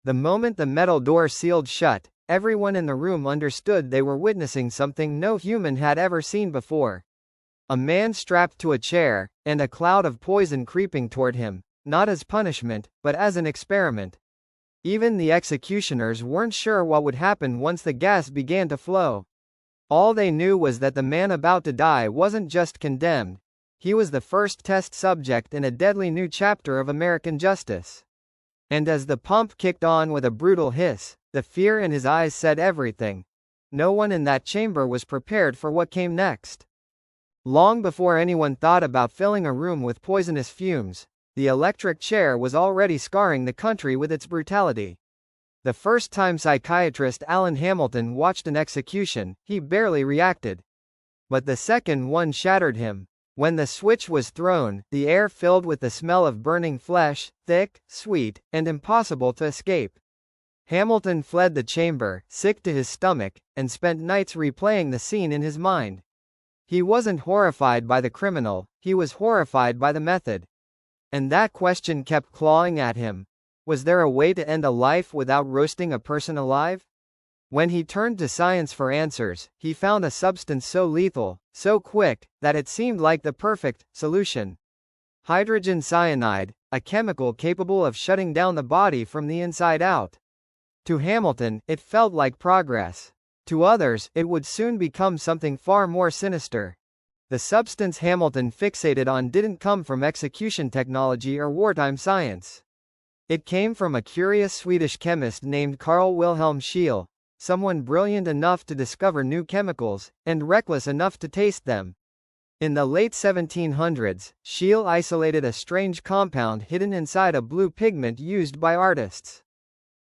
The moment the metal door sealed shut, everyone in the room understood they were witnessing something no human had ever seen before. A man strapped to a chair, and a cloud of poison creeping toward him, not as punishment, but as an experiment. Even the executioners weren't sure what would happen once the gas began to flow. All they knew was that the man about to die wasn't just condemned. He was the first test subject in a deadly new chapter of American justice. And as the pump kicked on with a brutal hiss, the fear in his eyes said everything. No one in that chamber was prepared for what came next. Long before anyone thought about filling a room with poisonous fumes, the electric chair was already scarring the country with its brutality. The first time psychiatrist Alan Hamilton watched an execution, he barely reacted. But the second one shattered him. When the switch was thrown, the air filled with the smell of burning flesh, thick, sweet, and impossible to escape. Hamilton fled the chamber, sick to his stomach, and spent nights replaying the scene in his mind. He wasn't horrified by the criminal, he was horrified by the method. And that question kept clawing at him. Was there a way to end a life without roasting a person alive? When he turned to science for answers, he found a substance so lethal, so quick, that it seemed like the perfect solution. Hydrogen cyanide, a chemical capable of shutting down the body from the inside out. To Hamilton, it felt like progress. To others, it would soon become something far more sinister. The substance Hamilton fixated on didn't come from execution technology or wartime science. It came from a curious Swedish chemist named Carl Wilhelm Scheele, someone brilliant enough to discover new chemicals, and reckless enough to taste them. In the late 1700s, Scheele isolated a strange compound hidden inside a blue pigment used by artists.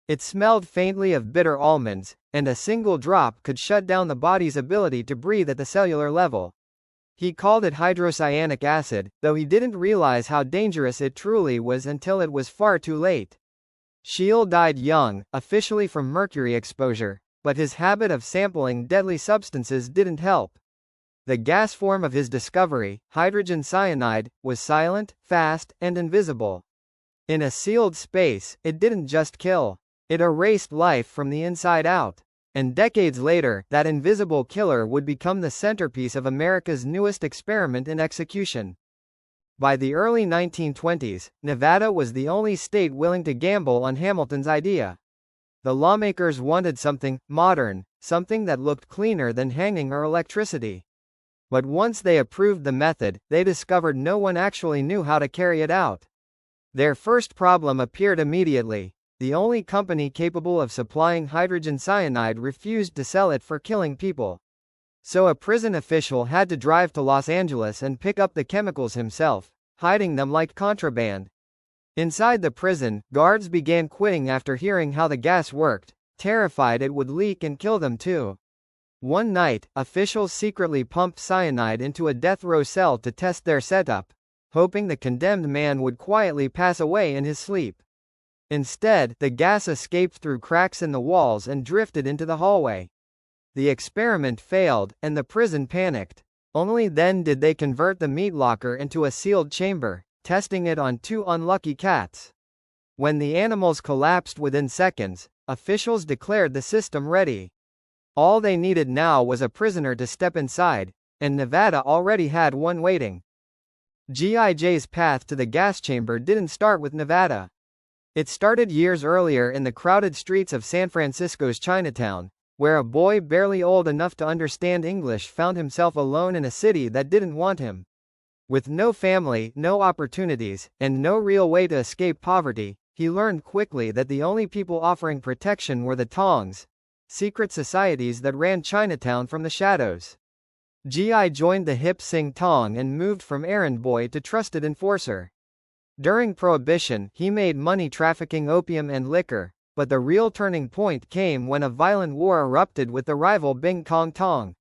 It smelled faintly of bitter almonds, and a single drop could shut down the body's ability to breathe at the cellular level. He called it hydrocyanic acid, though he didn't realize how dangerous it truly was until it was far too late. Scheele died young, officially from mercury exposure, but his habit of sampling deadly substances didn't help. The gas form of his discovery, hydrogen cyanide, was silent, fast, and invisible. In a sealed space, it didn't just kill. It erased life from the inside out. And decades later, that invisible killer would become the centerpiece of America's newest experiment in execution. By the early 1920s, Nevada was the only state willing to gamble on Hamilton's idea. The lawmakers wanted something modern, something that looked cleaner than hanging or electricity. But once they approved the method, they discovered no one actually knew how to carry it out. Their first problem appeared immediately. The only company capable of supplying hydrogen cyanide refused to sell it for killing people. So a prison official had to drive to Los Angeles and pick up the chemicals himself, hiding them like contraband. Inside the prison, guards began quitting after hearing how the gas worked, terrified it would leak and kill them too. One night, officials secretly pumped cyanide into a death row cell to test their setup, hoping the condemned man would quietly pass away in his sleep. Instead, the gas escaped through cracks in the walls and drifted into the hallway. The experiment failed, and the prison panicked. Only then did they convert the meat locker into a sealed chamber, testing it on 2 unlucky cats. When the animals collapsed within seconds, officials declared the system ready. All they needed now was a prisoner to step inside, and Nevada already had one waiting. G.I.J's path to the gas chamber didn't start with Nevada. It started years earlier in the crowded streets of San Francisco's Chinatown, where a boy barely old enough to understand English found himself alone in a city that didn't want him. With no family, no opportunities, and no real way to escape poverty, he learned quickly that the only people offering protection were the Tongs, secret societies that ran Chinatown from the shadows. G.I. joined the hip Sing Tong and moved from errand boy to trusted enforcer. During Prohibition, he made money trafficking opium and liquor, but the real turning point came when a violent war erupted with the rival Bing Kong Tong.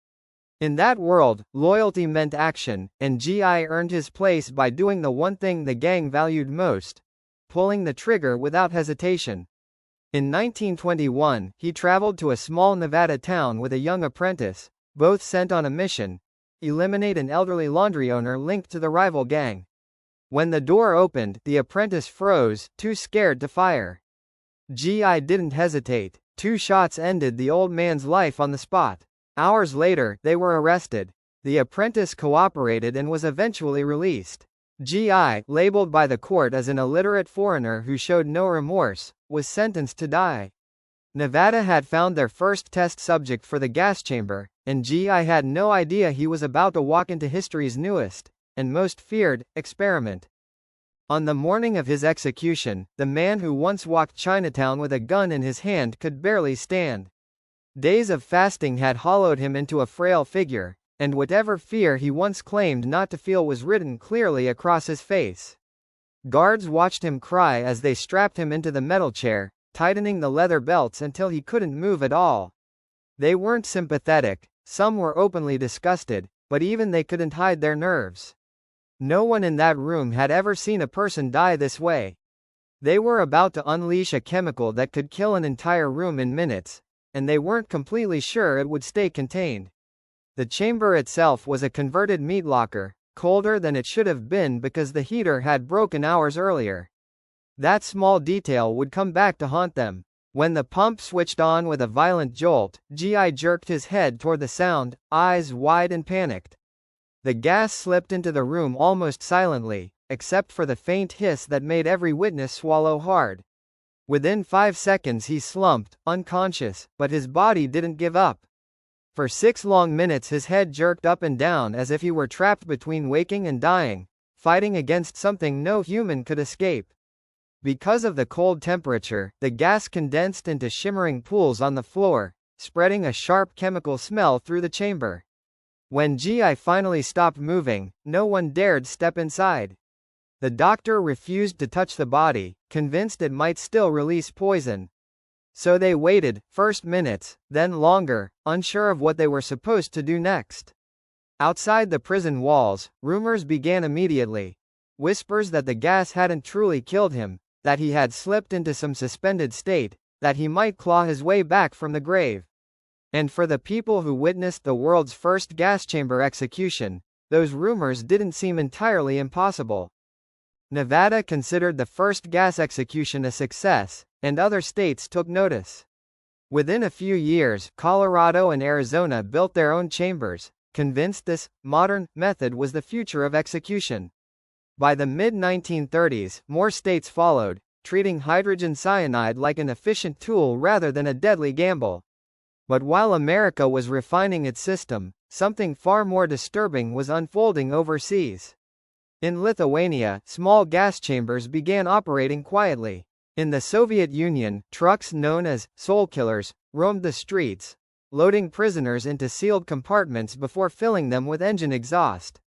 In that world, loyalty meant action, and G.I. earned his place by doing the one thing the gang valued most: pulling the trigger without hesitation. In 1921, he traveled to a small Nevada town with a young apprentice, both sent on a mission: eliminate an elderly laundry owner linked to the rival gang. When the door opened, the apprentice froze, too scared to fire. Gi didn't hesitate. 2 shots ended the old man's life on the spot. Hours later, they were arrested. The apprentice cooperated and was eventually released. Gi, labeled by the court as an illiterate foreigner who showed no remorse, was sentenced to die. Nevada had found their first test subject for the gas chamber, and Gi had no idea he was about to walk into history's newest, and most feared, experiment. On the morning of his execution, the man who once walked Chinatown with a gun in his hand could barely stand. Days of fasting had hollowed him into a frail figure, and whatever fear he once claimed not to feel was written clearly across his face. Guards watched him cry as they strapped him into the metal chair, tightening the leather belts until he couldn't move at all. They weren't sympathetic, some were openly disgusted, but even they couldn't hide their nerves. No one in that room had ever seen a person die this way. They were about to unleash a chemical that could kill an entire room in minutes, and they weren't completely sure it would stay contained. The chamber itself was a converted meat locker, colder than it should have been because the heater had broken hours earlier. That small detail would come back to haunt them. When the pump switched on with a violent jolt, Gi jerked his head toward the sound, eyes wide and panicked. The gas slipped into the room almost silently, except for the faint hiss that made every witness swallow hard. Within 5 seconds he slumped, unconscious, but his body didn't give up. For 6 long minutes his head jerked up and down as if he were trapped between waking and dying, fighting against something no human could escape. Because of the cold temperature, the gas condensed into shimmering pools on the floor, spreading a sharp chemical smell through the chamber. When Gi finally stopped moving, no one dared step inside. The doctor refused to touch the body, convinced it might still release poison. So they waited, first minutes, then longer, unsure of what they were supposed to do next. Outside the prison walls, rumors began immediately. Whispers that the gas hadn't truly killed him, that he had slipped into some suspended state, that he might claw his way back from the grave. And for the people who witnessed the world's first gas chamber execution, those rumors didn't seem entirely impossible. Nevada considered the first gas execution a success, and other states took notice. Within a few years, Colorado and Arizona built their own chambers, convinced this modern method was the future of execution. By the mid-1930s, more states followed, treating hydrogen cyanide like an efficient tool rather than a deadly gamble. But while America was refining its system, something far more disturbing was unfolding overseas. In Lithuania, small gas chambers began operating quietly. In the Soviet Union, trucks known as soul killers roamed the streets, loading prisoners into sealed compartments before filling them with engine exhaust.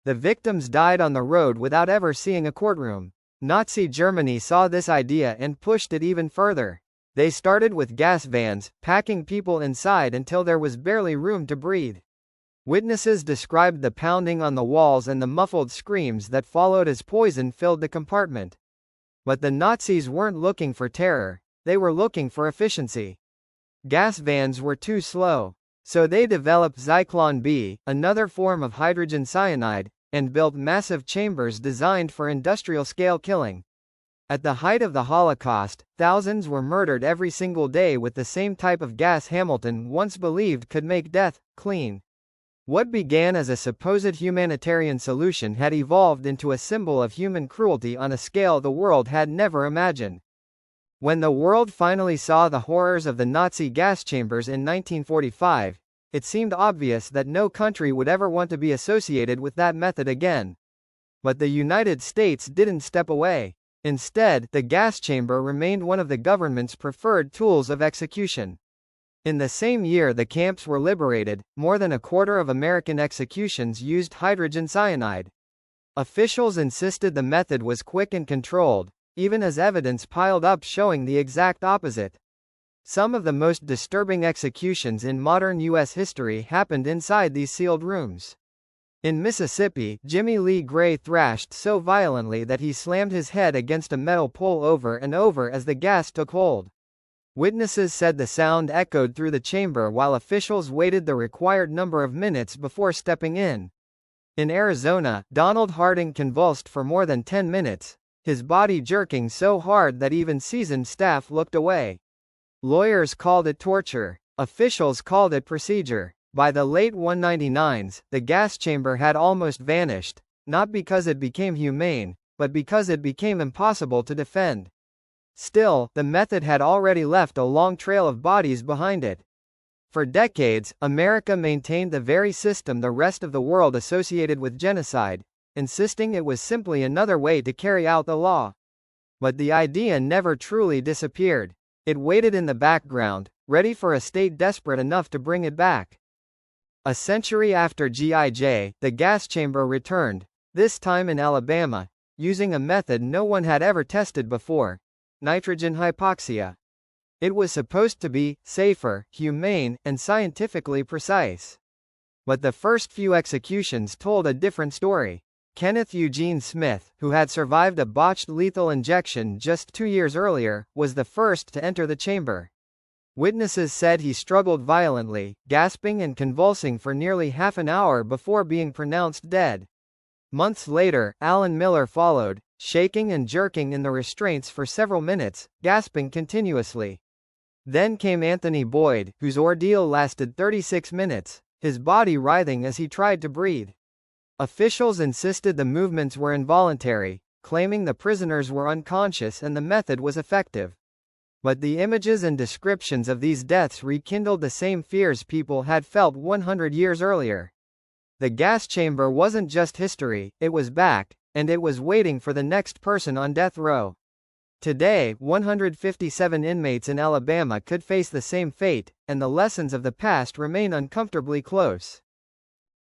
The victims died on the road without ever seeing a courtroom. Nazi Germany saw this idea and pushed it even further. They started with gas vans, packing people inside until there was barely room to breathe. Witnesses described the pounding on the walls and the muffled screams that followed as poison filled the compartment. But the Nazis weren't looking for terror, they were looking for efficiency. Gas vans were too slow. So they developed Zyklon B, another form of hydrogen cyanide, and built massive chambers designed for industrial-scale killing. At the height of the Holocaust, thousands were murdered every single day with the same type of gas Hamilton once believed could make death clean. What began as a supposed humanitarian solution had evolved into a symbol of human cruelty on a scale the world had never imagined. When the world finally saw the horrors of the Nazi gas chambers in 1945, it seemed obvious that no country would ever want to be associated with that method again. But the United States didn't step away. Instead, the gas chamber remained one of the government's preferred tools of execution. In the same year the camps were liberated, more than a quarter of American executions used hydrogen cyanide. Officials insisted the method was quick and controlled, even as evidence piled up showing the exact opposite. Some of the most disturbing executions in modern U.S. history happened inside these sealed rooms. In Mississippi, Jimmy Lee Gray thrashed so violently that he slammed his head against a metal pole over and over as the gas took hold. Witnesses said the sound echoed through the chamber while officials waited the required number of minutes before stepping in. In Arizona, Donald Harding convulsed for more than 10 minutes, his body jerking so hard that even seasoned staff looked away. Lawyers called it torture. Officials called it procedure. By the late 199s, the gas chamber had almost vanished, not because it became humane, but because it became impossible to defend. Still, the method had already left a long trail of bodies behind it. For decades, America maintained the very system the rest of the world associated with genocide, insisting it was simply another way to carry out the law. But the idea never truly disappeared. It waited in the background, ready for a state desperate enough to bring it back. A century after Gee, the gas chamber returned, this time in Alabama, using a method no one had ever tested before: nitrogen hypoxia. It was supposed to be safer, humane, and scientifically precise. But the first few executions told a different story. Kenneth Eugene Smith, who had survived a botched lethal injection just 2 years earlier, was the first to enter the chamber. Witnesses said he struggled violently, gasping and convulsing for nearly half an hour before being pronounced dead. Months later, Alan Miller followed, shaking and jerking in the restraints for several minutes, gasping continuously. Then came Anthony Boyd, whose ordeal lasted 36 minutes, his body writhing as he tried to breathe. Officials insisted the movements were involuntary, claiming the prisoners were unconscious and the method was effective. But the images and descriptions of these deaths rekindled the same fears people had felt 100 years earlier. The gas chamber wasn't just history, it was back, and it was waiting for the next person on death row. Today, 157 inmates in Alabama could face the same fate, and the lessons of the past remain uncomfortably close.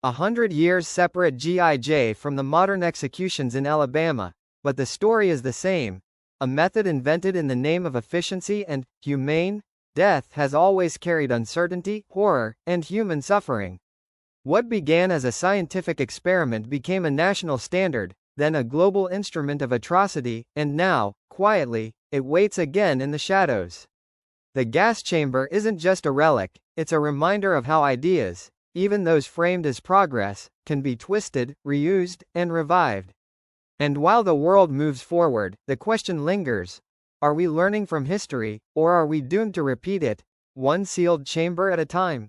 100 years separate Gee from the modern executions in Alabama, but the story is the same. A method invented in the name of efficiency and humane death has always carried uncertainty, horror, and human suffering. What began as a scientific experiment became a national standard, then a global instrument of atrocity, and now, quietly, it waits again in the shadows. The gas chamber isn't just a relic, it's a reminder of how ideas, even those framed as progress, can be twisted, reused, and revived. And while the world moves forward, the question lingers: are we learning from history, or are we doomed to repeat it, one sealed chamber at a time?